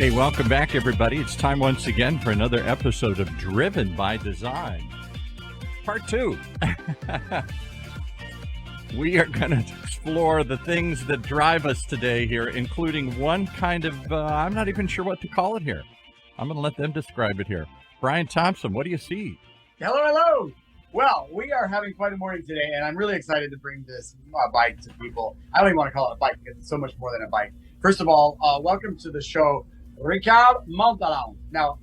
Hey, welcome back, everybody. It's time once again for another episode of Driven by Design, Part 2. We are going to explore the things that drive us today here, including one kind of, I'm not even sure what to call it here. I'm going to let them describe it here. Brian Thompson, what do you see? Hello. Well, we are having quite a morning today, and I'm really excited to bring this bike to people. I don't even want to call it a bike because it's so much more than a bike. First of all, welcome to the show, Ricardo Montalban. Now,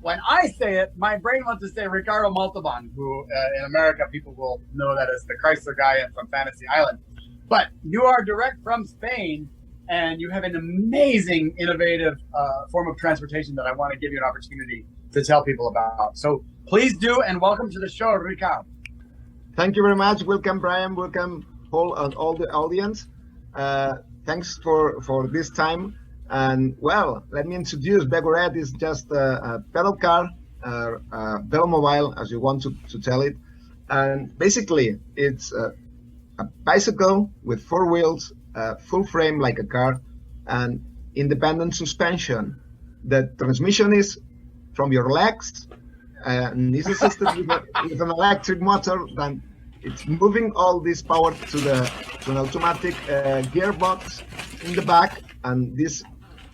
when I say it, my brain wants to say Ricardo Montalban, who in America people will know that as the Chrysler guy from Fantasy Island. But you are direct from Spain, and you have an amazing, innovative form of transportation that I want to give you an opportunity to tell people about. So please do, and welcome to the show, Ricardo. Thank you very much. Welcome, Brian. Welcome, Paul, and all the audience. Thanks for this time. And well, let me introduce. Begoret is just a pedal car, a VELOMOBILE, as you want to tell it. And basically, it's a bicycle with four wheels, full frame like a car, and independent suspension. The transmission is from your legs, and is assisted with an electric motor. Then it's moving all this power to an automatic gearbox in the back, and this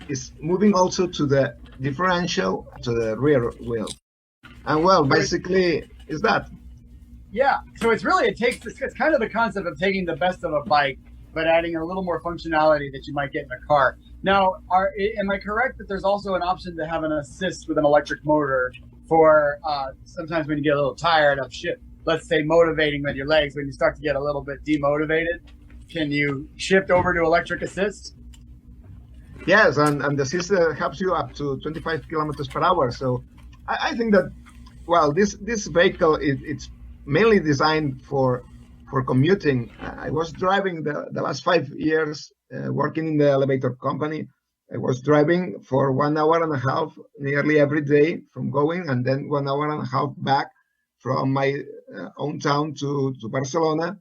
is moving also to the differential to the rear wheel. And well, basically, is that. Yeah, so it's kind of the concept of taking the best of a bike, but adding a little more functionality that you might get in a car. Now, am I correct that there's also an option to have an assist with an electric motor for sometimes when you get a little tired of let's say motivating with your legs, when you start to get a little bit demotivated, can you shift over to electric assist? Yes, and the assist helps you up to 25 kilometers per hour. So I think that, well, this vehicle, it's mainly designed for commuting. I was driving the last 5 years, working in the elevator company. I was driving for 1 hour and a half nearly every day from going, and then 1 hour and a half back from my own town to Barcelona.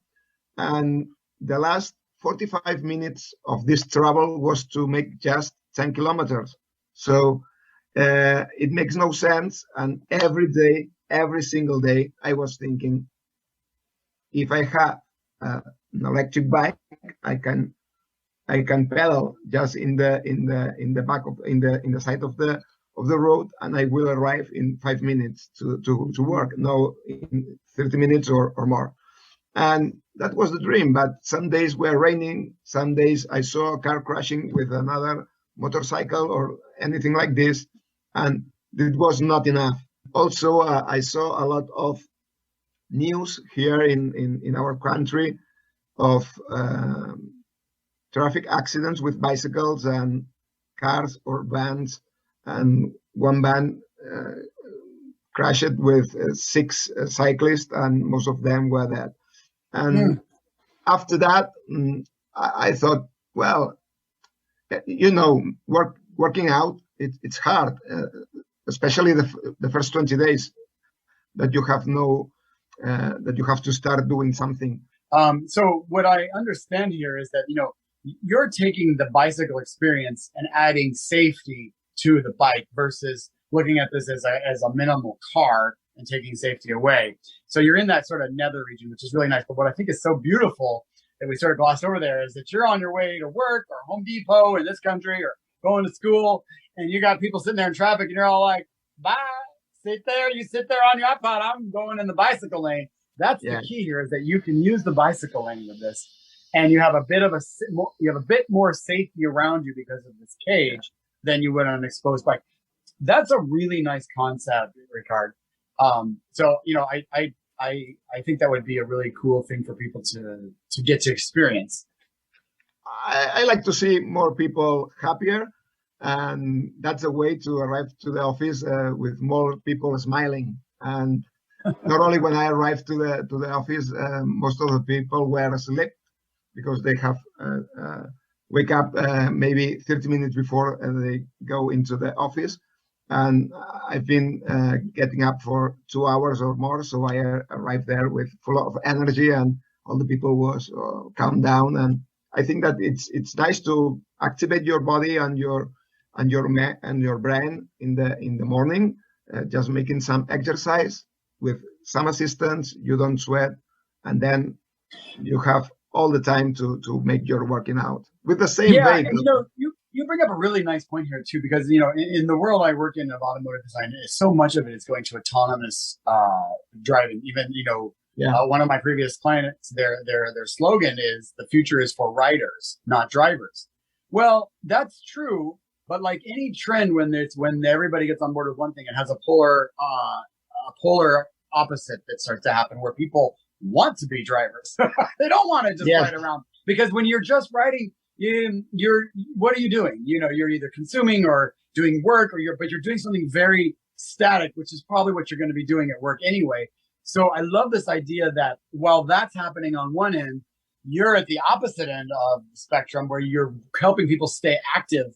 And the last 45 minutes of this travel was to make just 10 kilometers. So it makes no sense. And every single day, I was thinking, if I have an electric bike, I can pedal just in the back of in the side of the road, and I will arrive in 5 minutes to work. No, in 30 minutes or more. And that was the dream. But some days were raining. Some days I saw a car crashing with another motorcycle or anything like this, and it was not enough. Also, I saw a lot of news here in our country of traffic accidents with bicycles and cars or vans, and one van crashed with 6 cyclists, and most of them were dead. And after that, I thought, well, working out, it's hard, especially the first 20 days that you have that you have to start doing something. So what I understand here is that, you're taking the bicycle experience and adding safety to the bike versus looking at this as a minimal car and taking safety away. So you're in that sort of nether region, which is really nice. But what I think is so beautiful that we sort of glossed over there is that you're on your way to work or Home Depot in this country or going to school, and you got people sitting there in traffic, and you're all like, bye, you sit there on your iPod, I'm going in the bicycle lane. That's the key here, is that you can use the bicycle lane with this, and you have a bit more safety around you because of this cage than you would on an exposed bike. That's a really nice concept, Ricard. So I think that would be a really cool thing for people to get to experience. I like to see more people happier, and that's a way to arrive to the office with more people smiling. And not only when I arrived to the office, most of the people were asleep because they have wake up maybe 30 minutes before they go into the office. And I've been getting up for 2 hours or more, so I arrived there with full of energy, and all the people was calmed down. And I think that it's nice to activate your body and your and your brain in the morning, just making some exercise with some assistance. You don't sweat, and then you have all the time to make your working out with the same And vehicle. you bring up a really nice point here too, because in the world I work in of automotive design, so much of it is going to autonomous driving. Even one of my previous clients, their slogan is "The future is for riders, not drivers." Well, that's true, but like any trend, when everybody gets on board with one thing, it has a polar opposite that starts to happen, where people want to be drivers. They don't want to just ride around, because when you're just riding, you're what are you doing? You're either consuming or doing work, but you're doing something very static, which is probably what you're going to be doing at work anyway. So I love this idea that while that's happening on one end, you're at the opposite end of the spectrum, where you're helping people stay active,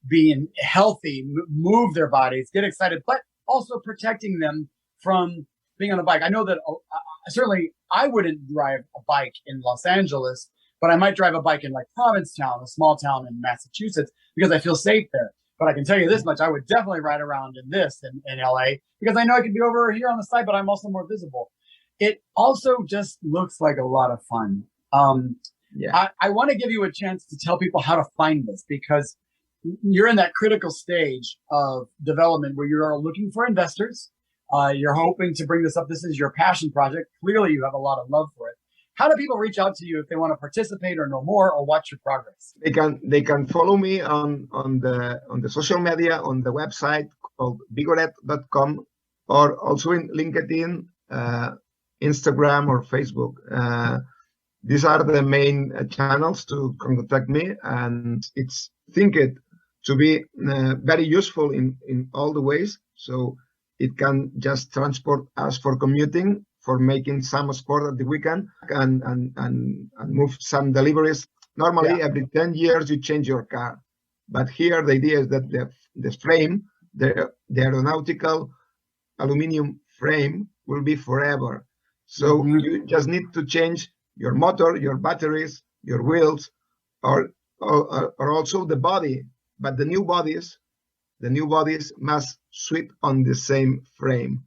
being healthy, move their bodies, get excited, but also protecting them from being on a bike. I know that certainly I wouldn't drive a bike in Los Angeles, but I might drive a bike in like Provincetown, a small town in Massachusetts, because I feel safe there. But I can tell you this much: I would definitely ride around in LA, because I know I could be over here on the side, but I'm also more visible. It also just looks like a lot of fun. I want to give you a chance to tell people how to find this, because you're in that critical stage of development where you are looking for investors. You're hoping to bring this up. This is your passion project. Clearly, you have a lot of love for it. How do people reach out to you if they want to participate or know more or watch your progress? They can follow me on the social media, on the website called Vigorette.com, or also in LinkedIn, Instagram, or Facebook. These are the main channels to contact me, and it's think it to be very useful in all the ways. So it can just transport us for commuting, for making some sport at the weekend, and move some deliveries. Normally, every 10 years, you change your car. But here, the idea is that the frame, the aeronautical aluminum frame, will be forever. So you just need to change your motor, your batteries, your wheels, or also the body. But the new bodies must sit on the same frame.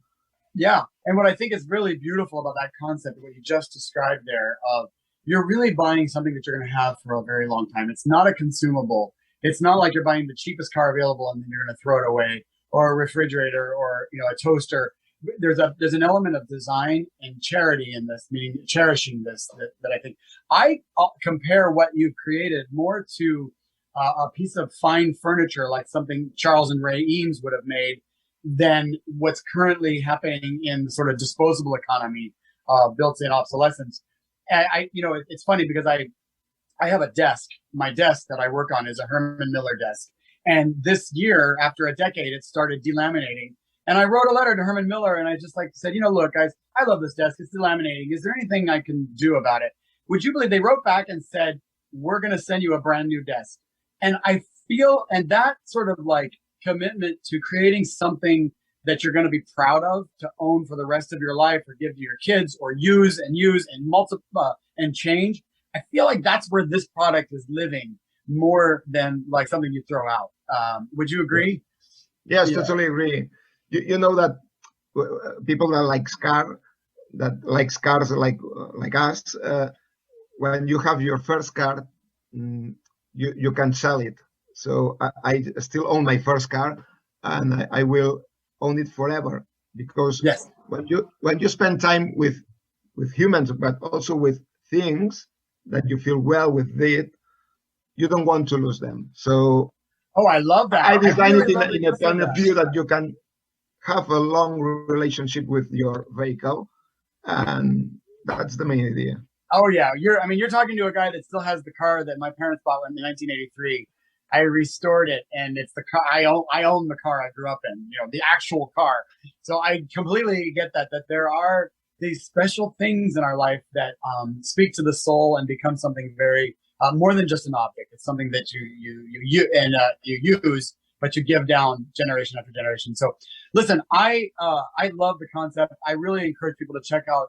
Yeah. And what I think is really beautiful about that concept, what you just described there, of you're really buying something that you're going to have for a very long time. It's not a consumable. It's not like you're buying the cheapest car available and then you're going to throw it away, or a refrigerator, or a toaster. There's an element of design and charity in this, meaning cherishing this, that I think I compare what you've created more to a piece of fine furniture, like something Charles and Ray Eames would have made, than what's currently happening in sort of disposable economy, built-in obsolescence. And it's funny because I have a desk. My desk that I work on is a Herman Miller desk. And this year, after a decade, it started delaminating. And I wrote a letter to Herman Miller, and I just said, look, guys, I love this desk. It's delaminating. Is there anything I can do about it? Would you believe they wrote back and said, we're going to send you a brand new desk? And I feel, and that sort of commitment to creating something that you're going to be proud of, to own for the rest of your life, or give to your kids, or use and multiply and change. I feel like that's where this product is living more than like something you throw out. Would you agree? Yes, totally agree. You know that people that like cars like us, when you have your first car, you can sell it. So I still own my first car, and I will own it forever, because when you spend time with humans, but also with things that you feel well with it, you don't want to lose them. So I love that. I designed it in a point of view that you can have a long relationship with your vehicle, and that's the main idea. Oh yeah, you're talking to a guy that still has the car that my parents bought in 1983. I restored it, and it's the car I own the car I grew up in, the actual car. So I completely get that there are these special things in our life that speak to the soul and become something very more than just an object. It's something that you use, but you give down generation after generation. So listen, I love the concept. I really encourage people to check out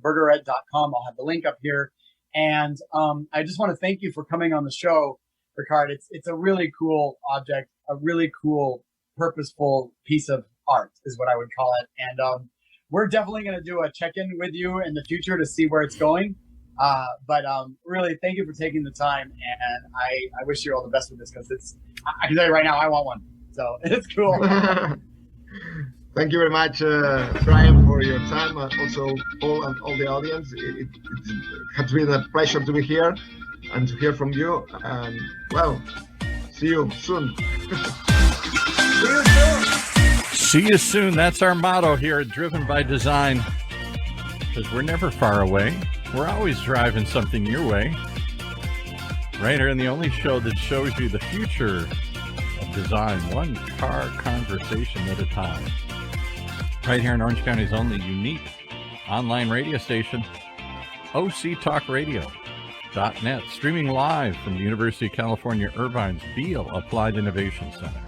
Vigorette.com. I'll have the link up here. And I just want to thank you for coming on the show, Ricard. It's a really cool object. a really cool, purposeful piece of art is what I would call it. And we're definitely going to do a check-in with you in the future to see where it's going. But really, thank you for taking the time, and I wish you all the best with this, because I can tell you right now, I want one. So it's cool. Thank you very much, Brian, for your time. Also, all the audience. It has been a pleasure to be here and to hear from you. And well, see you soon. See you soon. See you soon. That's our motto here at Driven by Design, because we're never far away. We're always driving something your way. Right here in the only show that shows you the future of design, one car conversation at a time. Right here in Orange County's only unique online radio station, OCTalkRadio.net, streaming live from the University of California, Irvine's Beale Applied Innovation Center.